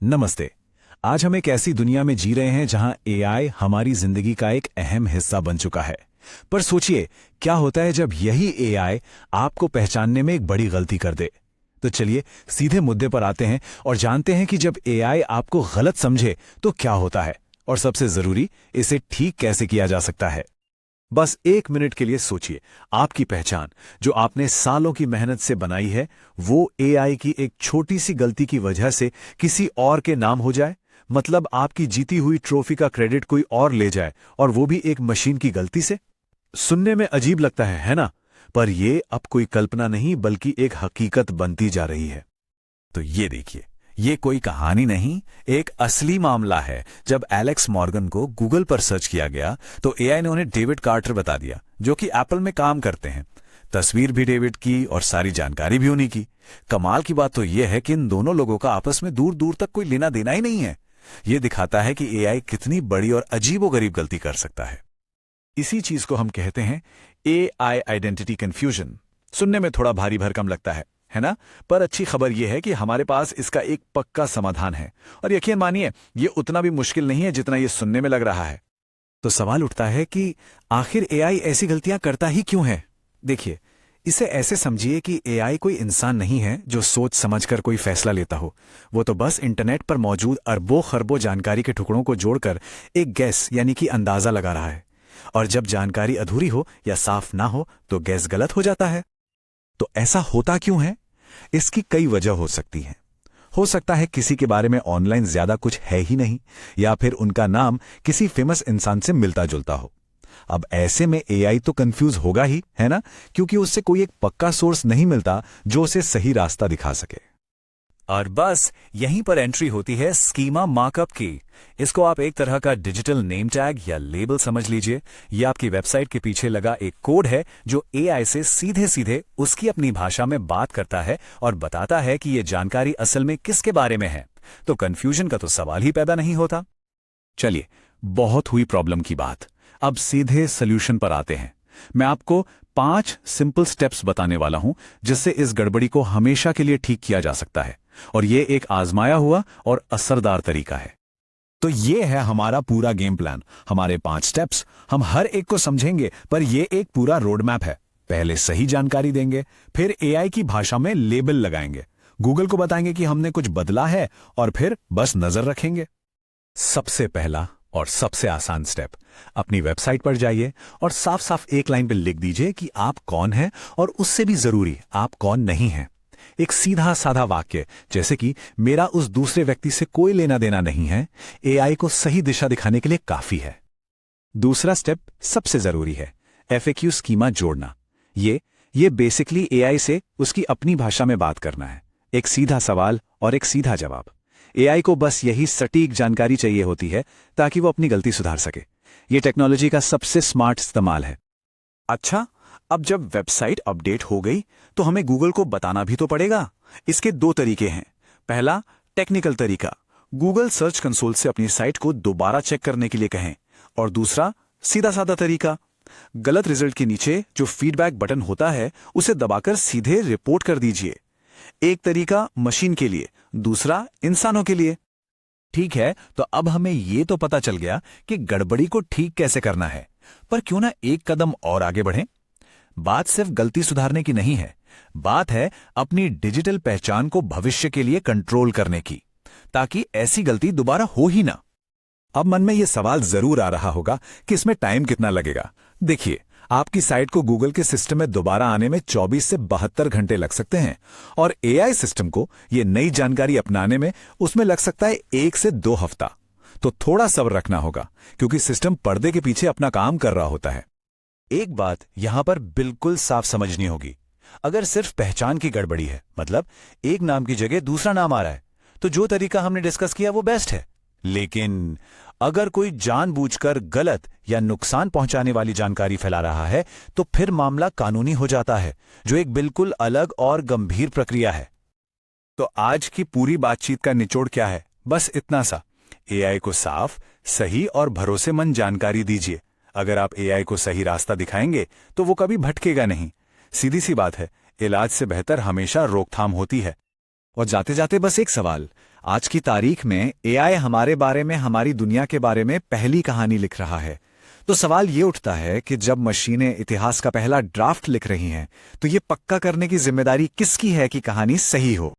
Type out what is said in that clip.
नमस्ते। आज हम एक ऐसी दुनिया में जी रहे हैं जहां एआई हमारी जिंदगी का एक अहम हिस्सा बन चुका है। पर सोचिए, क्या होता है जब यही एआई आपको पहचानने में एक बड़ी गलती कर दे। तो चलिए सीधे मुद्दे पर आते हैं और जानते हैं कि जब एआई आपको गलत समझे तो क्या होता है, और सबसे जरूरी, इसे ठीक कैसे किया जा सकता है। बस एक मिनट के लिए सोचिए, आपकी पहचान जो आपने सालों की मेहनत से बनाई है, वो एआई की एक छोटी सी गलती की वजह से किसी और के नाम हो जाए। मतलब आपकी जीती हुई ट्रॉफी का क्रेडिट कोई और ले जाए, और वो भी एक मशीन की गलती से। सुनने में अजीब लगता है ना? पर ये अब कोई कल्पना नहीं बल्कि एक हकीकत बनती जा रही है। तो ये देखिए, ये कोई कहानी नहीं, एक असली मामला है। जब एलेक्स मॉर्गन को गूगल पर सर्च किया गया तो एआई ने उन्हें डेविड कार्टर बता दिया, जो कि एप्पल में काम करते हैं। तस्वीर भी डेविड की और सारी जानकारी भी उन्हीं की। कमाल की बात तो यह है कि इन दोनों लोगों का आपस में दूर दूर तक कोई लेना देना ही नहीं है। यह दिखाता है कि एआई कितनी बड़ी और अजीबोगरीब गलती कर सकता है। इसी चीज को हम कहते हैं एआई आइडेंटिटी कंफ्यूजन। सुनने में थोड़ा भारी भरकम लगता है ना? पर अच्छी खबर यह है कि हमारे पास इसका एक पक्का समाधान है, और यकीन मानिए ये उतना भी मुश्किल नहीं है जितना ये सुनने में लग रहा है। तो सवाल उठता है कि आखिर एआई ऐसी गलतियां करता ही क्यों है। देखिए, इसे ऐसे समझिए कि एआई कोई इंसान नहीं है जो सोच समझकर कोई फैसला लेता हो। वो तो बस इंटरनेट पर मौजूद अरबों खरबों जानकारी के टुकड़ों को जोड़कर एक गैस यानी कि अंदाजा लगा रहा है। और जब जानकारी अधूरी हो या साफ ना हो तो गैस गलत हो जाता है। तो ऐसा होता क्यों है? इसकी कई वजह हो सकती हैं। हो सकता है किसी के बारे में ऑनलाइन ज्यादा कुछ है ही नहीं, या फिर उनका नाम किसी फेमस इंसान से मिलता जुलता हो। अब ऐसे में एआई तो कंफ्यूज होगा ही, है ना? क्योंकि उससे कोई एक पक्का सोर्स नहीं मिलता जो उसे सही रास्ता दिखा सके। और बस यहीं पर एंट्री होती है स्कीमा मार्कअप की। इसको आप एक तरह का डिजिटल नेम टैग या लेबल समझ लीजिए। यह आपकी वेबसाइट के पीछे लगा एक कोड है जो एआई से सीधे सीधे उसकी अपनी भाषा में बात करता है और बताता है कि यह जानकारी असल में किसके बारे में है। तो कंफ्यूजन का तो सवाल ही पैदा नहीं होता। चलिए, बहुत हुई प्रॉब्लम की बात, अब सीधे सोल्यूशन पर आते हैं। मैं आपको 5 सिंपल स्टेप्स बताने वाला हूं जिससे इस गड़बड़ी को हमेशा के लिए ठीक किया जा सकता है। और यह एक आजमाया हुआ और असरदार तरीका है। तो यह है हमारा पूरा गेम प्लान, हमारे 5 स्टेप्स। हम हर एक को समझेंगे, पर यह एक पूरा रोड मैप है। पहले सही जानकारी देंगे, फिर एआई की भाषा में लेबल लगाएंगे, गूगल को बताएंगे कि हमने कुछ बदला है, और फिर बस नजर रखेंगे। सबसे पहला और सबसे आसान स्टेप, अपनी वेबसाइट पर जाइए और साफ साफ एक लाइन पर लिख दीजिए कि आप कौन हैं, और उससे भी जरूरी, आप कौन नहीं हैं। एक सीधा साधा वाक्य, जैसे कि मेरा उस दूसरे व्यक्ति से कोई लेना देना नहीं है, एआई को सही दिशा दिखाने के लिए काफी है। दूसरा स्टेप सबसे जरूरी है, एफएक्यू स्कीमा जोड़ना। ये बेसिकली एआई से उसकी अपनी भाषा में बात करना है। एक सीधा सवाल और एक सीधा जवाब। एआई को बस यही सटीक जानकारी चाहिए होती है ताकि वो अपनी गलती सुधार सके। यह टेक्नोलॉजी का सबसे स्मार्ट इस्तेमाल है। अच्छा, अब जब वेबसाइट अपडेट हो गई तो हमें गूगल को बताना भी तो पड़ेगा। इसके 2 तरीके हैं। पहला, टेक्निकल तरीका, गूगल सर्च कंसोल से अपनी साइट को दोबारा चेक करने के लिए कहें। और दूसरा, सीधा साधा तरीका, गलत रिजल्ट के नीचे जो फीडबैक बटन होता है उसे दबाकर सीधे रिपोर्ट कर दीजिए। एक तरीका मशीन के लिए, दूसरा इंसानों के लिए। ठीक है, तो अब हमें यह तो पता चल गया कि गड़बड़ी को ठीक कैसे करना है, पर क्यों ना एक कदम और आगे बढ़ें। बात सिर्फ गलती सुधारने की नहीं है, बात है अपनी डिजिटल पहचान को भविष्य के लिए कंट्रोल करने की, ताकि ऐसी गलती दोबारा हो ही ना। अब मन में यह सवाल जरूर आ रहा होगा कि इसमें टाइम कितना लगेगा। देखिए, आपकी साइट को गूगल के सिस्टम में दोबारा आने में 24 से 72 घंटे लग सकते हैं, और एआई सिस्टम को यह नई जानकारी अपनाने में उसमें लग सकता है 1 से 2 हफ्ता। तो थोड़ा सब्र रखना होगा, क्योंकि सिस्टम पर्दे के पीछे अपना काम कर रहा होता है। एक बात यहां पर बिल्कुल साफ समझनी होगी, अगर सिर्फ पहचान की गड़बड़ी है, मतलब एक नाम की जगह दूसरा नाम आ रहा है, तो जो तरीका हमने डिस्कस किया वो बेस्ट है। लेकिन अगर कोई जानबूझकर गलत या नुकसान पहुंचाने वाली जानकारी फैला रहा है तो फिर मामला कानूनी हो जाता है, जो एक बिल्कुल अलग और गंभीर प्रक्रिया है। तो आज की पूरी बातचीत का निचोड़ क्या है? बस इतना सा, एआई को साफ, सही और भरोसेमंद जानकारी दीजिए। अगर आप एआई को सही रास्ता दिखाएंगे तो वो कभी भटकेगा नहीं। सीधी सी बात है, इलाज से बेहतर हमेशा रोकथाम होती है। और जाते जाते बस एक सवाल, आज की तारीख में एआई हमारे बारे में, हमारी दुनिया के बारे में पहली कहानी लिख रहा है। तो सवाल ये उठता है कि जब मशीनें इतिहास का पहला ड्राफ्ट लिख रही हैं, तो ये पक्का करने की जिम्मेदारी किसकी है कि कहानी सही हो।